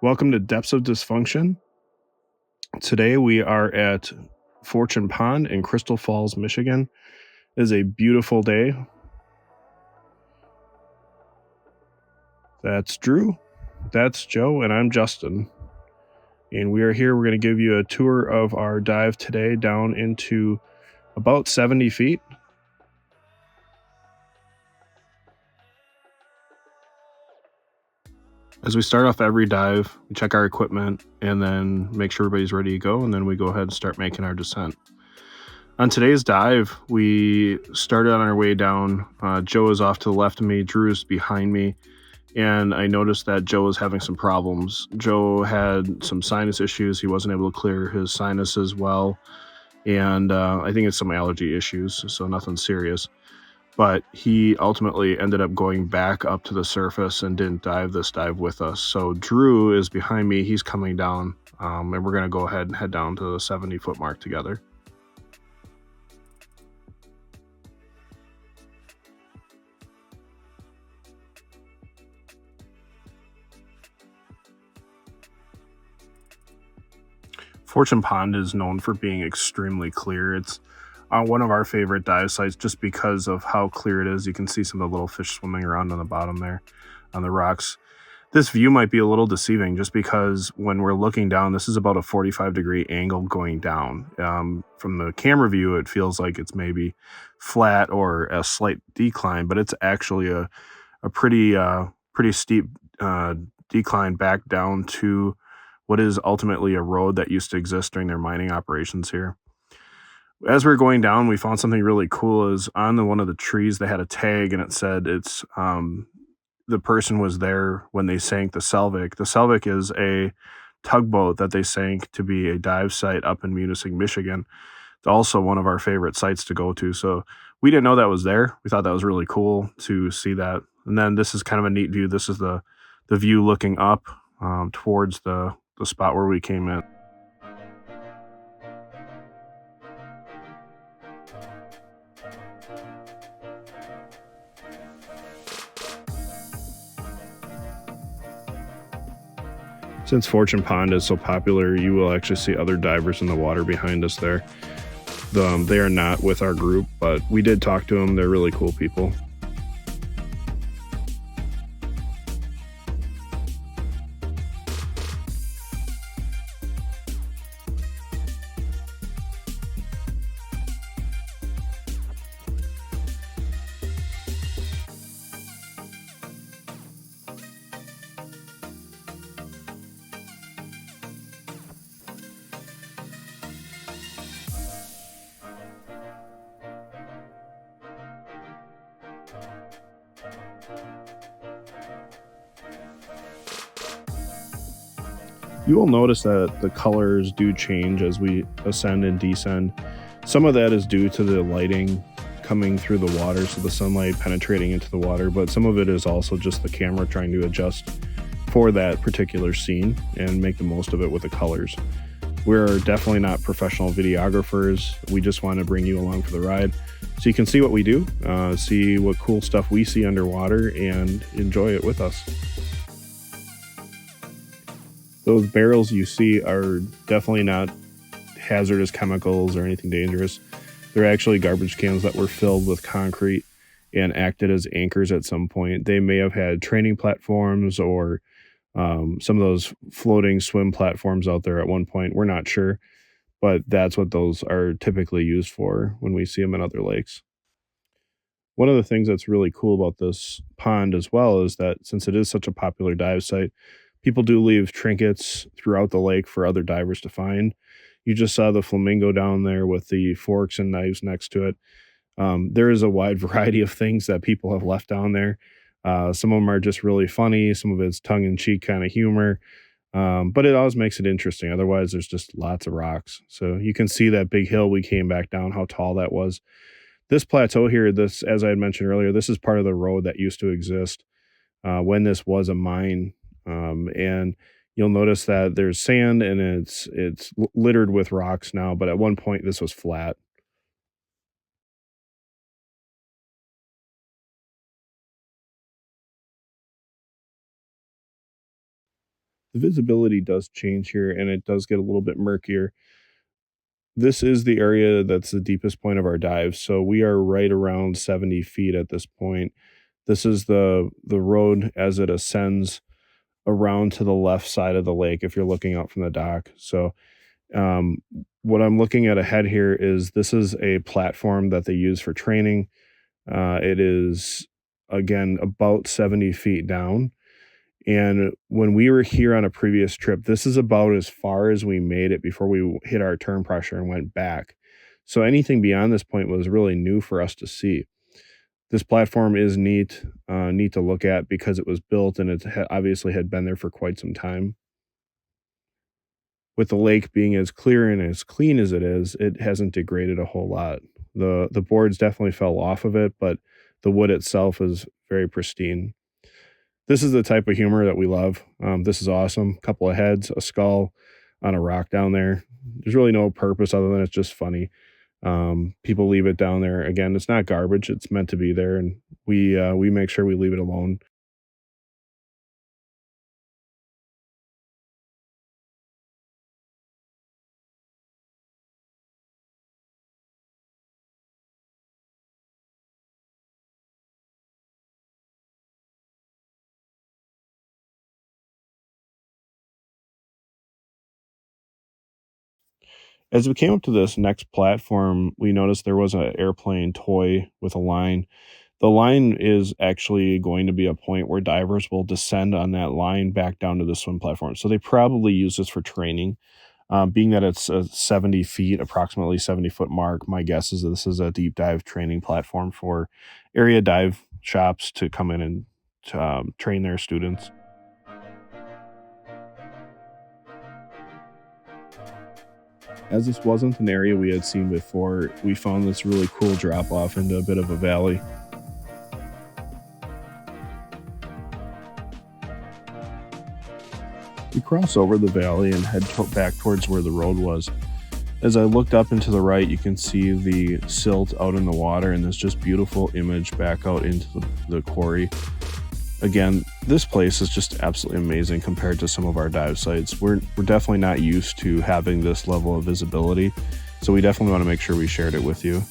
Welcome to Depths of Dysfunction. Today we are at Fortune Pond in Crystal Falls, Michigan. It is a beautiful day. That's Drew, that's Joe, and I'm Justin. And we are here. We're going to give you a tour of our dive today down into about 70 feet. As we start off every dive, we check our equipment and then make sure everybody's ready to go, and then we go ahead and start making our descent. On today's dive, we started on our way down. Joe is off to the left of me, Drew is behind me, and I noticed that Joe was having some problems. Joe had some sinus issues. He wasn't able to clear his sinuses well, and I think it's some allergy issues, so nothing serious. But he ultimately ended up going back up to the surface and didn't dive this dive with us. So Drew is behind me. He's coming down, and we're going to go ahead and head down to the 70-foot mark together. Fortune Pond is known for being extremely clear. It's one of our favorite dive sites just because of how clear it is. You can see some of the little fish swimming around on the bottom there on the rocks. This view might be a little deceiving just because when we're looking down, this is about a 45-degree angle going down. From the camera view, it feels like it's maybe flat or a slight decline, but it's actually a pretty steep decline back down to what is ultimately a road that used to exist during their mining operations here. As we were going down, we found something really cool. Is on one of the trees, they had a tag and it said it's the person was there when they sank the Selvik. The Selvik is a tugboat that they sank to be a dive site up in Munising, Michigan. It's also one of our favorite sites to go to. So we didn't know that was there. We thought that was really cool to see that. And then this is kind of a neat view. This is the view looking up towards the spot where we came in. Since Fortune Pond is so popular, you will actually see other divers in the water behind us there. They are not with our group, but we did talk to them. They're really cool people. You will notice that the colors do change as we ascend and descend. Some of that is due to the lighting coming through the water, so the sunlight penetrating into the water, but some of it is also just the camera trying to adjust for that particular scene and make the most of it with the colors. We're definitely not professional videographers. We just want to bring you along for the ride so you can see what we do, see what cool stuff we see underwater, and enjoy it with us. Those barrels you see are definitely not hazardous chemicals or anything dangerous. They're actually garbage cans that were filled with concrete and acted as anchors at some point. They may have had training platforms or some of those floating swim platforms out there at one point. We're not sure, but that's what those are typically used for when we see them in other lakes. One of the things that's really cool about this pond as well is that since it is such a popular dive site, people do leave trinkets throughout the lake for other divers to find. You just saw the flamingo down there with the forks and knives next to it. There is a wide variety of things that people have left down there. Some of them are just really funny. Some of it's tongue-in-cheek kind of humor. But it always makes it interesting. Otherwise, there's just lots of rocks. So you can see that big hill we came back down, how tall that was. This plateau here, this, as I had mentioned earlier, this is part of the road that used to exist when this was a mine. And you'll notice that there's sand and it's littered with rocks now, but at one point this was flat. The visibility does change here and it does get a little bit murkier. This is the area that's the deepest point of our dive, so we are right around 70 feet at this point. This is the road as it ascends around to the left side of the lake if you're looking out from the dock. So, um, what I'm looking at ahead here is this is a platform that they use for training. It is, again, about 70 feet down. And when we were here on a previous trip, this is about as far as we made it before we hit our turn pressure and went back. So anything beyond this point was really new for us to see. This platform is neat to look at because it was built and it obviously had been there for quite some time. With the lake being as clear and as clean as it hasn't degraded a whole lot. The boards definitely fell off of it, but the wood itself is very pristine. This is the type of humor that we love. This is awesome. Couple of heads, a skull on a rock down there. There's really no purpose other than it's just funny. People leave it down there. Again, it's not garbage. It's meant to be there, and we make sure we leave it alone. As we came up to this next platform, we noticed there was an airplane toy with a line. The line is actually going to be a point where divers will descend on that line back down to the swim platform. So they probably use this for training. Being that it's 70 feet, approximately 70-foot mark, my guess is that this is a deep dive training platform for area dive shops to come in and train their students. As this wasn't an area we had seen before, we found this really cool drop off into a bit of a valley. We cross over the valley and head back towards where the road was. As I looked up and to the right, you can see the silt out in the water and this just beautiful image back out into the quarry. Again, this place is just absolutely amazing compared to some of our dive sites. We're definitely not used to having this level of visibility, so we definitely want to make sure we shared it with you.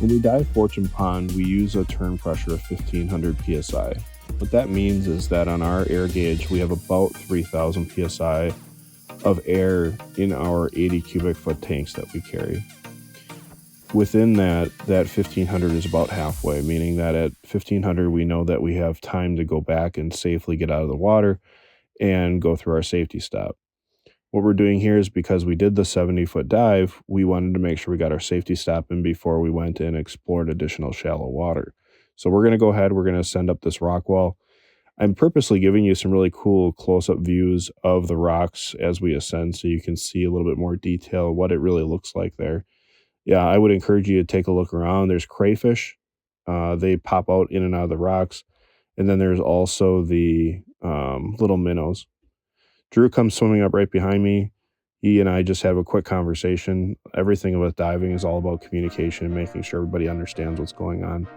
When we dive Fortune Pond, we use a turn pressure of 1500 psi. What that means is that on our air gauge, we have about 3000 psi of air in our 80 cubic foot tanks that we carry. Within that 1500 is about halfway, meaning that at 1500, we know that we have time to go back and safely get out of the water and go through our safety stop. What we're doing here is because we did the 70-foot dive, we wanted to make sure we got our safety stop in before we went and explored additional shallow water. So we're going to go ahead, we're going to send up this rock wall. I'm purposely giving you some really cool close-up views of the rocks as we ascend so you can see a little bit more detail what it really looks like there. Yeah, I would encourage you to take a look around. There's crayfish. They pop out in and out of the rocks. And then there's also the little minnows. Drew comes swimming up right behind me. He and I just have a quick conversation. Everything with diving is all about communication and making sure everybody understands what's going on.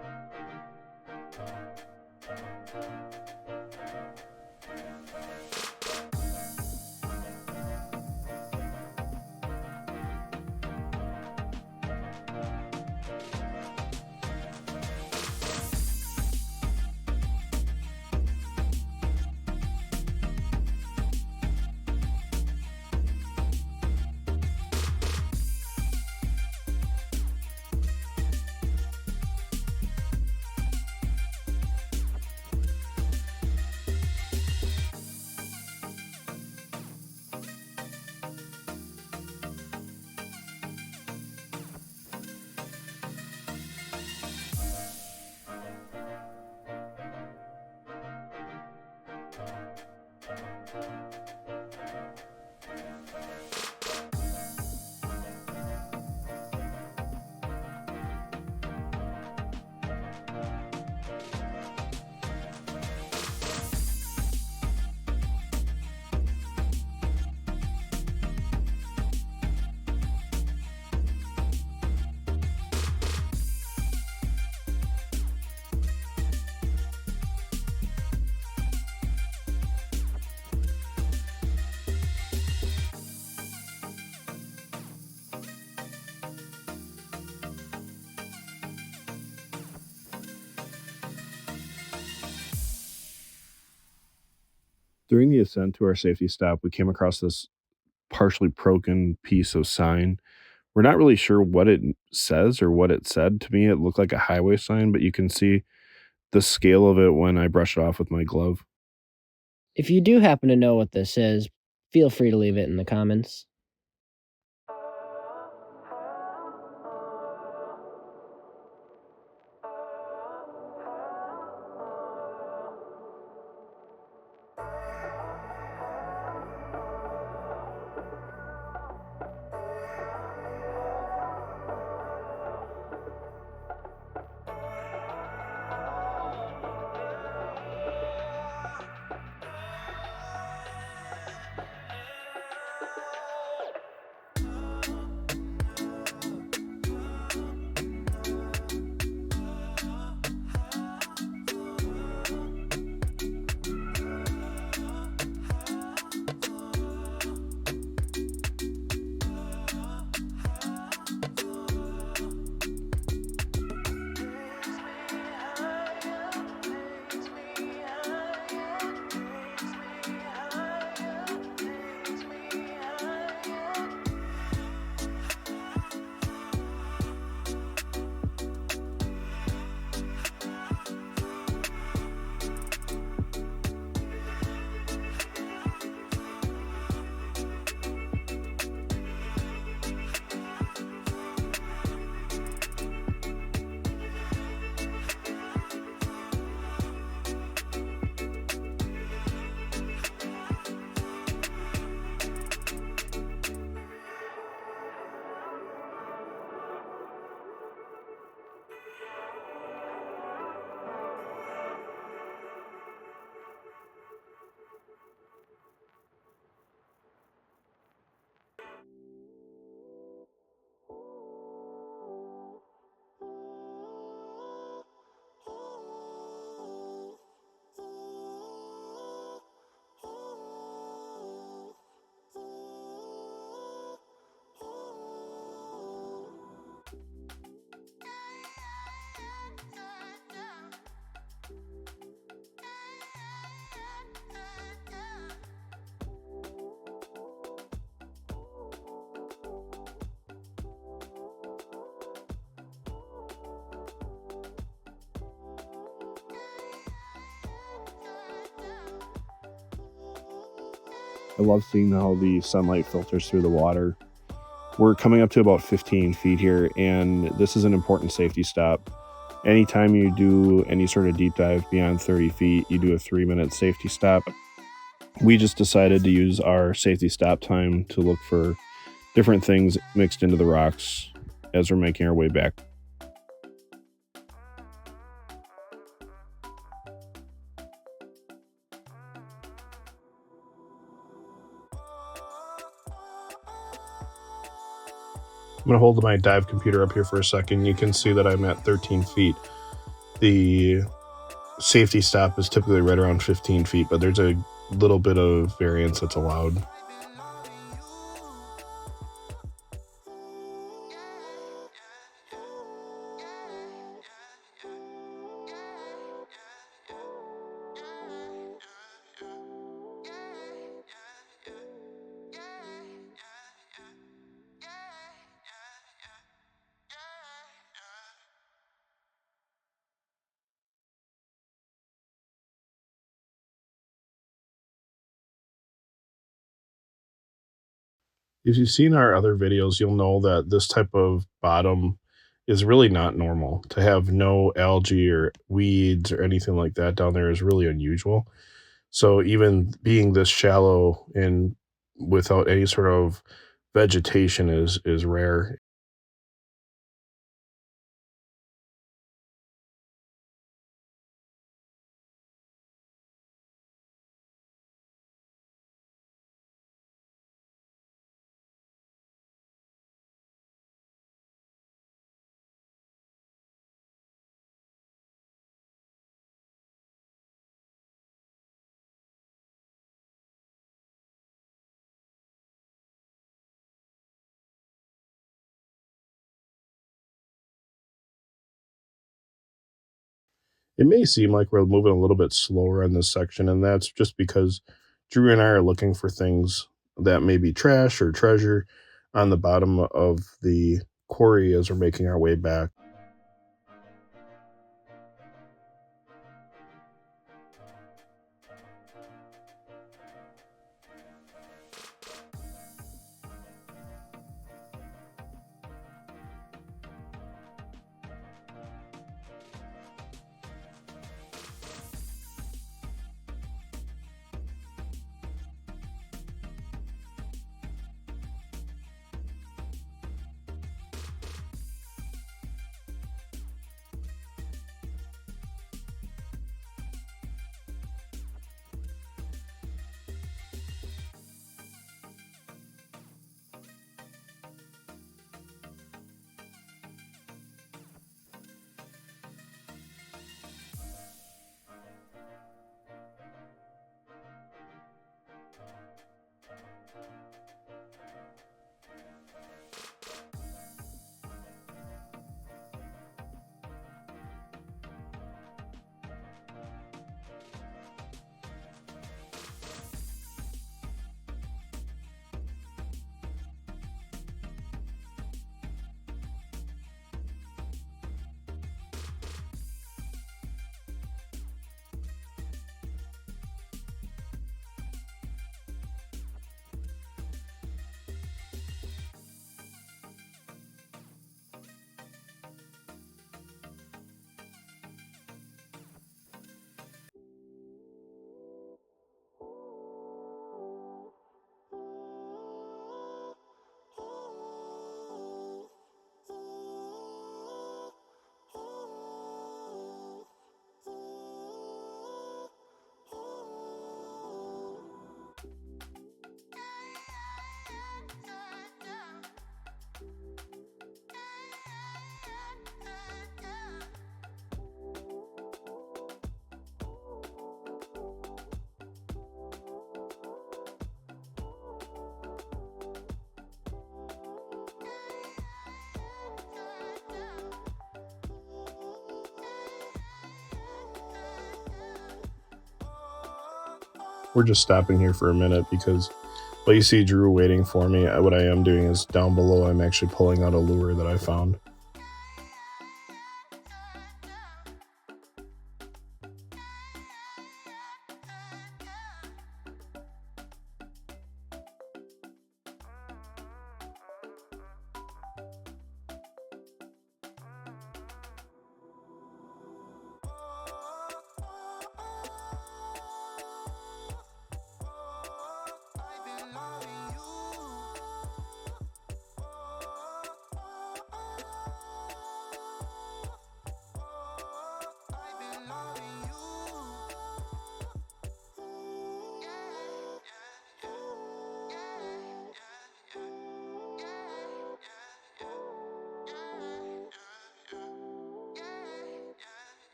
During the ascent to our safety stop, we came across this partially broken piece of sign. We're not really sure what it says or what it said. To me, it looked like a highway sign, but you can see the scale of it when I brush it off with my glove. If you do happen to know what this is, feel free to leave it in the comments. I love seeing how the sunlight filters through the water. We're coming up to about 15 feet here, and this is an important safety stop. Anytime you do any sort of deep dive beyond 30 feet, you do a 3-minute safety stop. We just decided to use our safety stop time to look for different things mixed into the rocks as we're making our way back. I'm going to hold my dive computer up here for a second. You can see that I'm at 13 feet. The safety stop is typically right around 15 feet, but there's a little bit of variance that's allowed. If you've seen our other videos, you'll know that this type of bottom is really not normal. To have no algae or weeds or anything like that down there is really unusual. So even being this shallow and without any sort of vegetation is rare. It may seem like we're moving a little bit slower in this section, and that's just because Drew and I are looking for things that may be trash or treasure on the bottom of the quarry as we're making our way back. We're just stopping here for a minute because, well, you see Drew waiting for me. What I am doing is down below, I'm actually pulling out a lure that I found.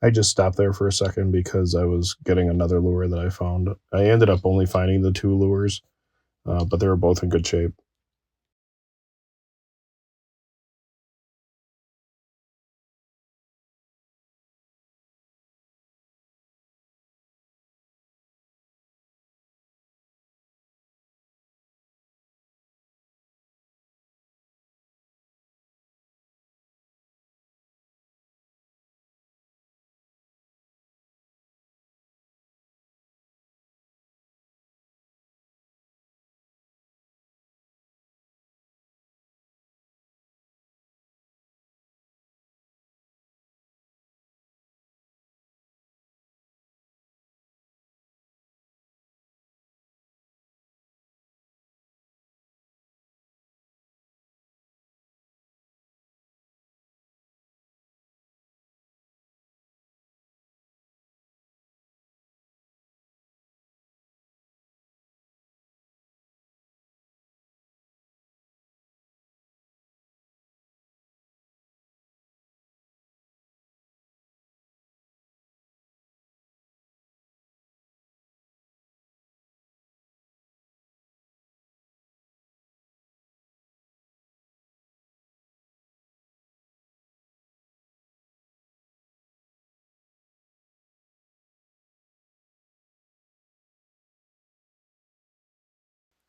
I just stopped there for a second because I was getting another lure that I found. I ended up only finding the two lures, but they were both in good shape.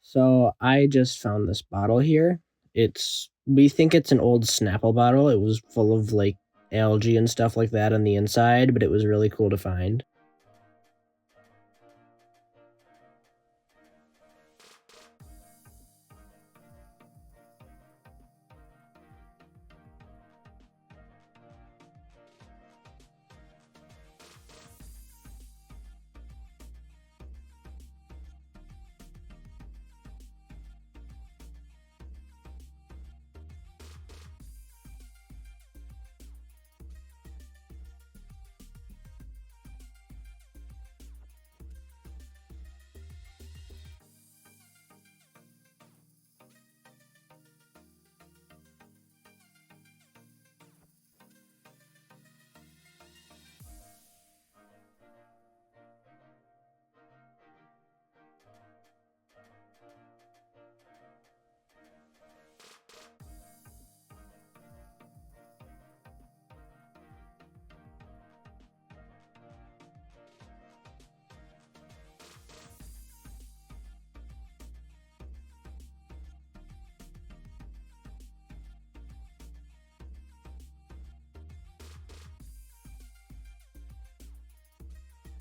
So I just found this bottle here. We think it's an old Snapple bottle. It was full of like algae and stuff like that on the inside, but it was really cool to find.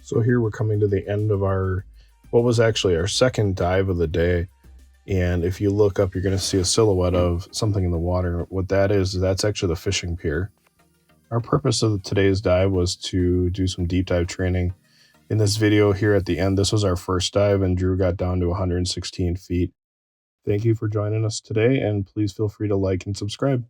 So here we're coming to the end of what was actually our second dive of the day. And if you look up, you're going to see a silhouette of something in the water. What that is, that's actually the fishing pier. Our purpose of today's dive was to do some deep dive training. In this video here at the end, this was our first dive, and Drew got down to 116 feet. Thank you for joining us today, and please feel free to like and subscribe.